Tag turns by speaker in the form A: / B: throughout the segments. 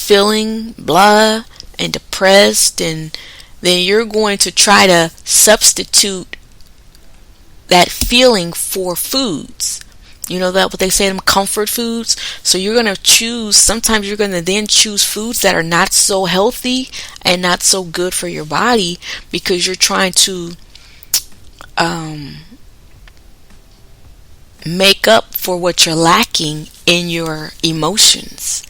A: feeling blah and depressed, and then you're going to try to substitute that feeling for foods. You know that what they say, them comfort foods. So you're going to choose, sometimes you're going to then choose foods that are not so healthy and not so good for your body, because you're trying to make up for what you're lacking in your emotions,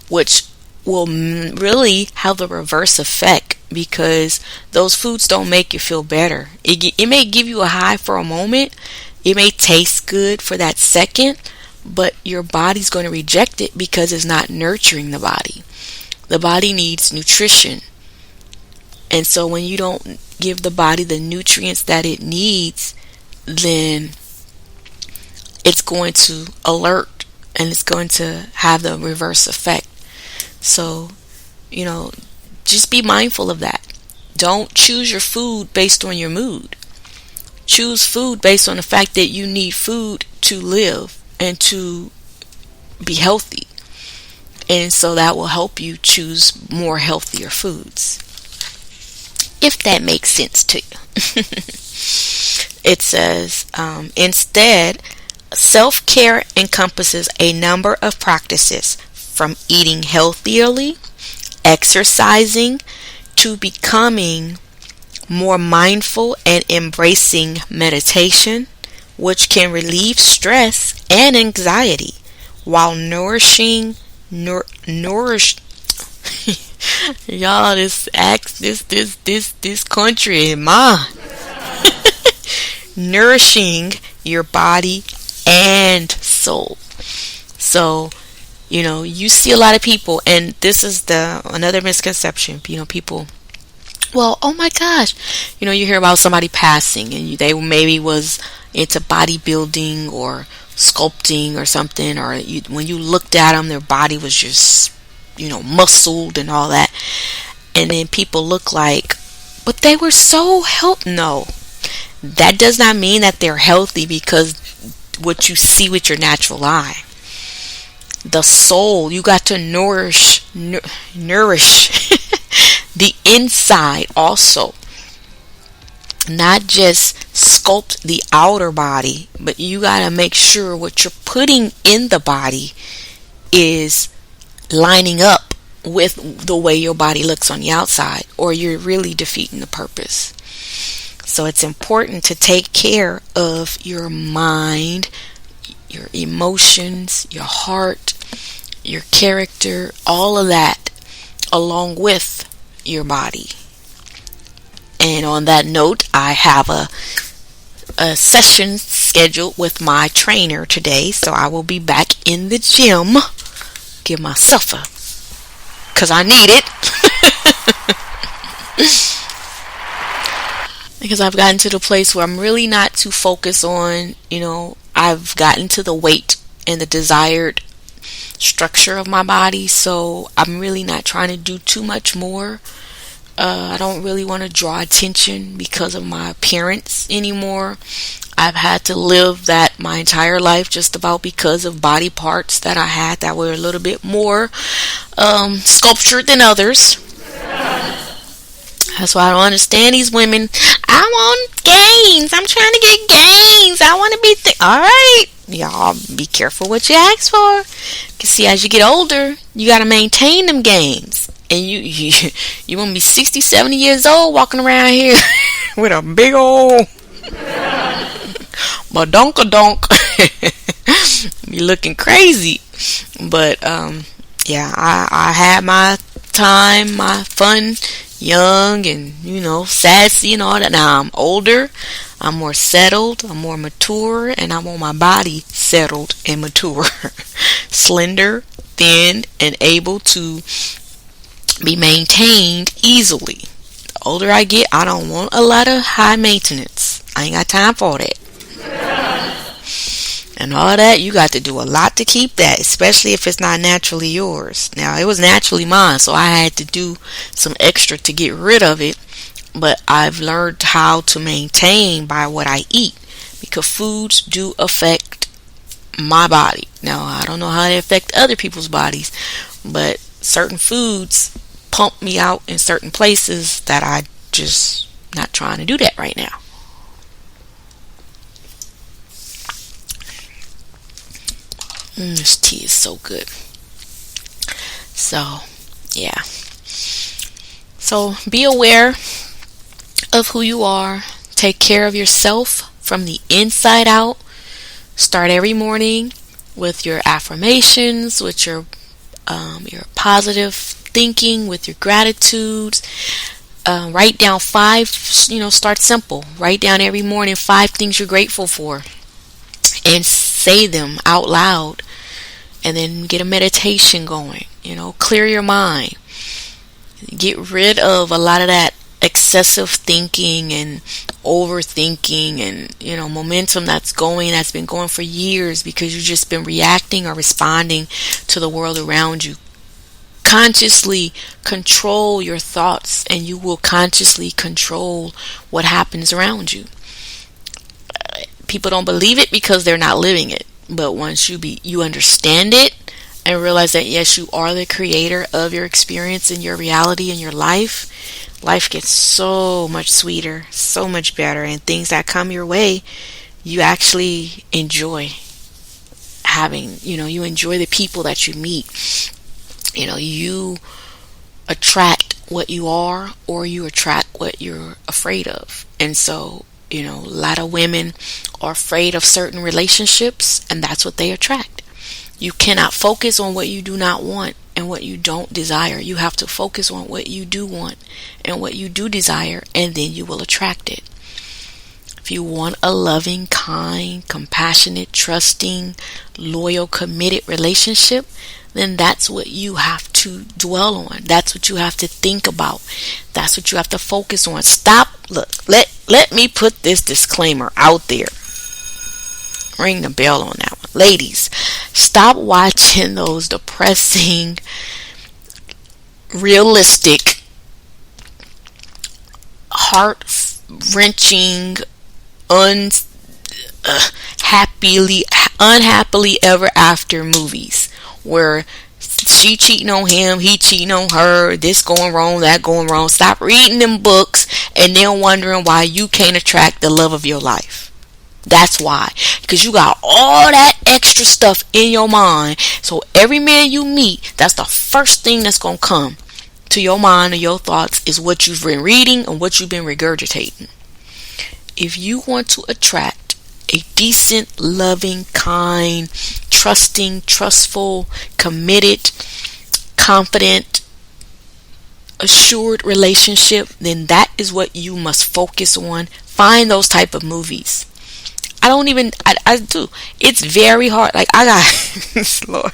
A: which will really have the reverse effect, because those foods don't make you feel better. It may give you a high for a moment. It may taste good for that second, but your body's going to reject it because it's not nurturing the body. The body needs nutrition. And so when you don't give the body the nutrients that it needs, then it's going to alert and it's going to have the reverse effect. So, just be mindful of that. Don't choose your food based on your mood. Choose food based on the fact that you need food to live and to be healthy. And so that will help you choose more healthier foods, if that makes sense to you. It says, instead, self-care encompasses a number of practices, from eating healthily, exercising, to becoming more mindful and embracing meditation, which can relieve stress and anxiety while nourishing y'all, this country is mine. Nourishing your body and soul. So, you see a lot of people, and this is another misconception. People, well, oh my gosh, you hear about somebody passing, and they maybe was into bodybuilding or sculpting or something, or when you looked at them, their body was just, muscled and all that, and then people look like, but they were so healthy. No, that does not mean that they're healthy, because what you see with your natural eye. The soul, you got to nourish the inside also. Not just sculpt the outer body, but you got to make sure what you're putting in the body is lining up with the way your body looks on the outside, or you're really defeating the purpose. So it's important to take care of your mind, your emotions, your heart, your character, all of that, along with your body. And on that note, I have a session scheduled with my trainer today, so I will be back in the gym. Give myself because I need it. Because I've gotten to the place where I'm really not too focused on, I've gotten to the weight and the desired structure of my body, so I'm really not trying to do too much more. I don't really want to draw attention because of my appearance anymore. I've had to live that my entire life just about because of body parts that I had that were a little bit more sculptured than others. That's why I don't understand these women. I want gains. I'm trying to get gains. I want to be alright. Y'all be careful what you ask for. Because see, as you get older, you got to maintain them gains. And you want to be 60, 70 years old walking around here with a big old badonkadonk. Be looking crazy. But yeah, I had my time, my fun, young and sassy and all that. Now I'm older, I'm more settled, I'm more mature, and I want my body settled and mature. Slender, thin, and able to be maintained easily. The older I get, I don't want a lot of high maintenance. I ain't got time for that. And all that, you got to do a lot to keep that, especially if it's not naturally yours. Now, it was naturally mine, so I had to do some extra to get rid of it. But I've learned how to maintain by what I eat, because foods do affect my body. Now, I don't know how they affect other people's bodies, but certain foods pump me out in certain places that I just not trying to do that right now. This tea is so good. So, yeah. So, be aware of who you are. Take care of yourself from the inside out. Start every morning with your affirmations, with your positive thinking, with your gratitudes. Write down 5, start simple. Write down every morning 5 things you're grateful for and say them out loud. And then get a meditation going. Clear your mind. Get rid of a lot of that excessive thinking and overthinking and momentum that's been going for years because you've just been reacting or responding to the world around you. Consciously control your thoughts and you will consciously control what happens around you. People don't believe it because they're not living it. But once you understand it and realize that yes, you are the creator of your experience and your reality and your life gets so much sweeter, so much better, and things that come your way, you actually enjoy having, you enjoy the people that you meet. You attract what you are or you attract what you're afraid of. And so, a lot of women are afraid of certain relationships, and that's what they attract. You cannot focus on what you do not want and what you don't desire. You have to focus on what you do want and what you do desire, and then you will attract it. If you want a loving, kind, compassionate, trusting, loyal, committed relationship, then that's what you have to dwell on. That's what you have to think about. That's what you have to focus on. Let me put this disclaimer out there. Ring the bell on that one. Ladies, stop watching those depressing, realistic, heart-wrenching, unhappily ever after movies where she cheating on him, he cheating on her, this going wrong, that going wrong. Stop reading them books and then wondering why you can't attract the love of your life. That's why. Because you got all that extra stuff in your mind. So every man you meet, that's the first thing that's going to come to your mind or your thoughts is what you've been reading and what you've been regurgitating. If you want to attract a decent, loving, kind, trusting, trustful, committed, confident, assured relationship, then that is what you must focus on. Find those type of movies. I do. It's very hard. Like I got, Lord,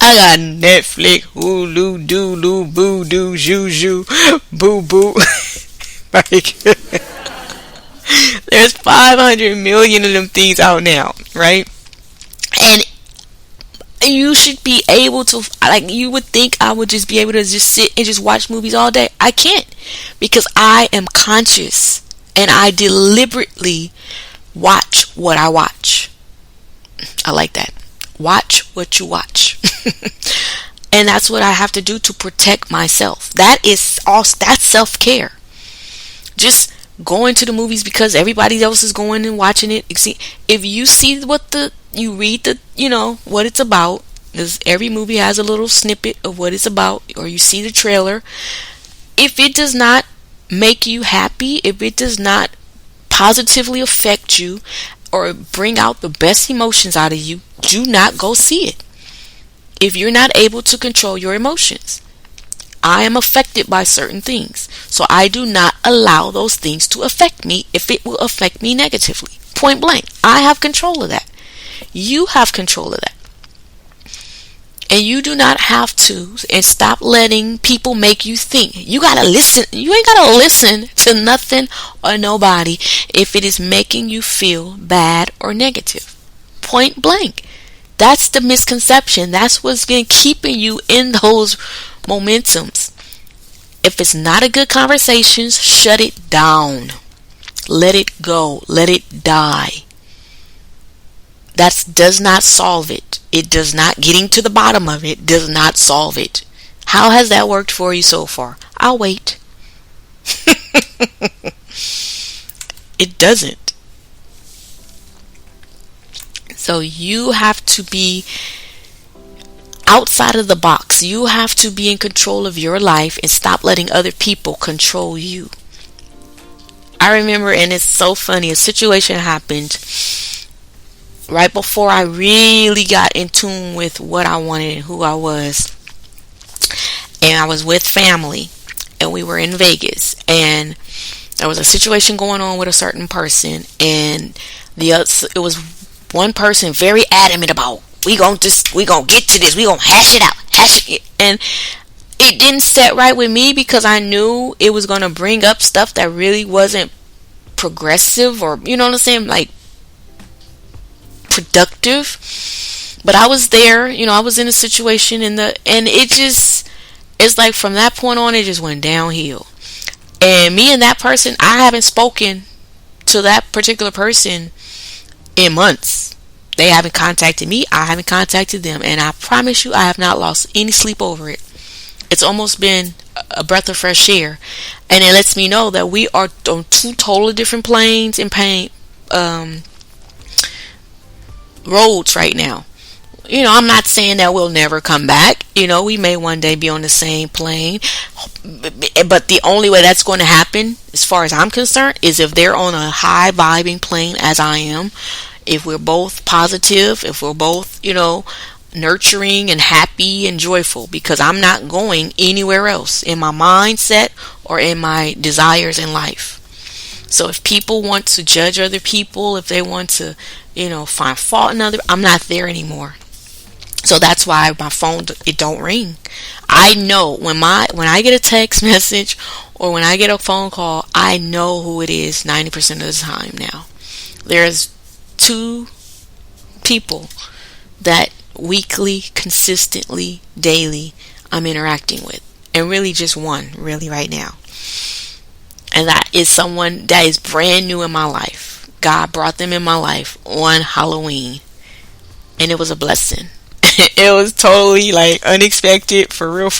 A: I got Netflix, Hulu, Doodoo, Voodoo, Juju, Boo Boo. Like, there's 500 million of them things out now, right? And you should be able to, like, you would think I would just be able to just sit and just watch movies all day. I can't, because I am conscious and I deliberately watch what I watch. I like that. Watch what you watch. And that's what I have to do to protect myself. That's self-care. Just going to the movies because everybody else is going and watching it. If you see you read what it's about, because every movie has a little snippet of what it's about, or you see the trailer. If it does not make you happy, if it does not positively affect you or bring out the best emotions out of you, do not go see it. If you're not able to control your emotions, I am affected by certain things, so I do not allow those things to affect me if it will affect me negatively. Point blank. I have control of that. You have control of that. And you do not have to, and stop letting people make you think. You gotta listen. You ain't gotta listen to nothing or nobody if it is making you feel bad or negative. Point blank. That's the misconception. That's what's been keeping you in those momentums. If it's not a good conversation, shut it down. Let it go. Let it die. That does not solve it. It does not, getting to the bottom of it does not solve it. How has that worked for you so far? I'll wait. It doesn't. So you have to be outside of the box. You have to be in control of your life and stop letting other people control you. I remember, and it's so funny, a situation happened right before I really got in tune with what I wanted and who I was. And I was with family, and we were in Vegas, and there was a situation going on with a certain person, and it was one person very adamant about, we gonna get to this, we gonna hash it out, and it didn't set right with me because I knew it was gonna bring up stuff that really wasn't progressive, or you know what I'm saying, like productive. But I was there, I was in a situation, and it's like from that point on it just went downhill. And me and that person, I haven't spoken to that particular person in months. They haven't contacted me, I haven't contacted them, and I promise you I have not lost any sleep over it. It's almost been a breath of fresh air, and it lets me know that we are on two totally different planes and roads right now. I'm not saying that we'll never come back. We may one day be on the same plane, but the only way that's going to happen, as far as I'm concerned, is if they're on a high vibing plane as I am. If we're both positive, if we're both, nurturing and happy and joyful, because I'm not going anywhere else in my mindset or in my desires in life. So if people want to judge other people, if they want to, find fault in other, I'm not there anymore. So that's why my phone, it don't ring. I know when I get a text message or when I get a phone call, I know who it is 90% of the time now. There's 2 people that weekly, consistently, daily I'm interacting with. And really just one, really right now. And that is someone that is brand new in my life. God brought them in my life on Halloween. And it was a blessing. It was totally like unexpected, for real.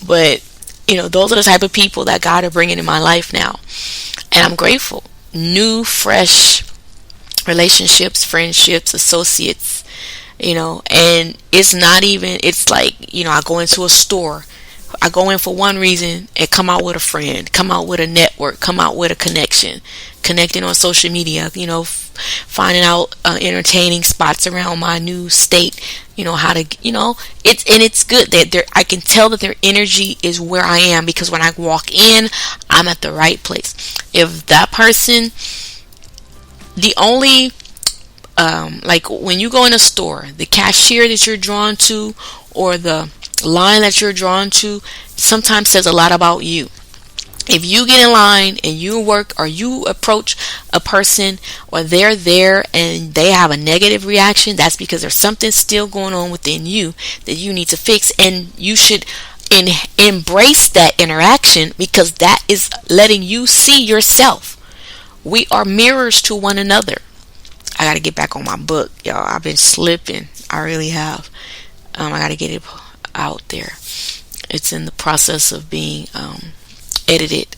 A: But, those are the type of people that God are bringing in my life now. And I'm grateful. New, fresh relationships, friendships, associates, and it's like, I go into a store. I go in for one reason and come out with a friend, come out with a network, come out with a connection, connecting on social media, finding out entertaining spots around my new state, how to, it's good that I can tell that their energy is where I am, because when I walk in, I'm at the right place. If that person, the only, like when you go in a store, the cashier that you're drawn to or the line that you're drawn to sometimes says a lot about you. If you get in line and you work or you approach a person or they're there and they have a negative reaction, that's because there's something still going on within you that you need to fix, and you should embrace that interaction, because that is letting you see yourself. We are mirrors to one another. I got to get back on my book, y'all. I've been slipping. I really have. I got to get it out there. It's in the process of being edited,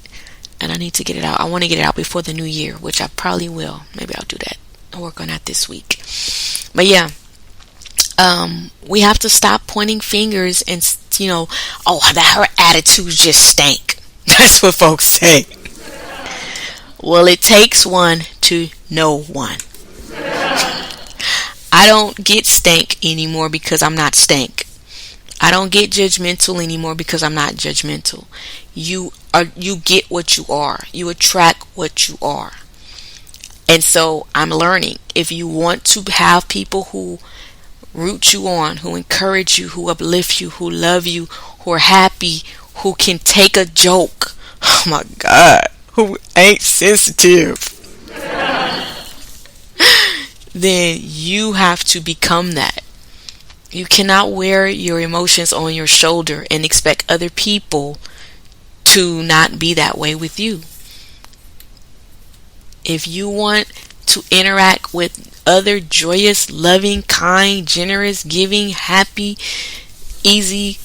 A: and I need to get it out. I want to get it out before the new year, which I probably will. Maybe I'll do that. I'll work on that this week. But yeah, we have to stop pointing fingers and, that her attitude just stank. That's what folks say. Well, it takes one to know one. I don't get stank anymore because I'm not stank. I don't get judgmental anymore because I'm not judgmental. You get what you are. You attract what you are. And so I'm learning. If you want to have people who root you on, who encourage you, who uplift you, who love you, who are happy, who can take a joke, oh my God, who ain't sensitive, then you have to become that. You cannot wear your emotions on your shoulder and expect other people to not be that way with you. If you want to interact with other joyous, loving, kind, generous, giving, happy, easy,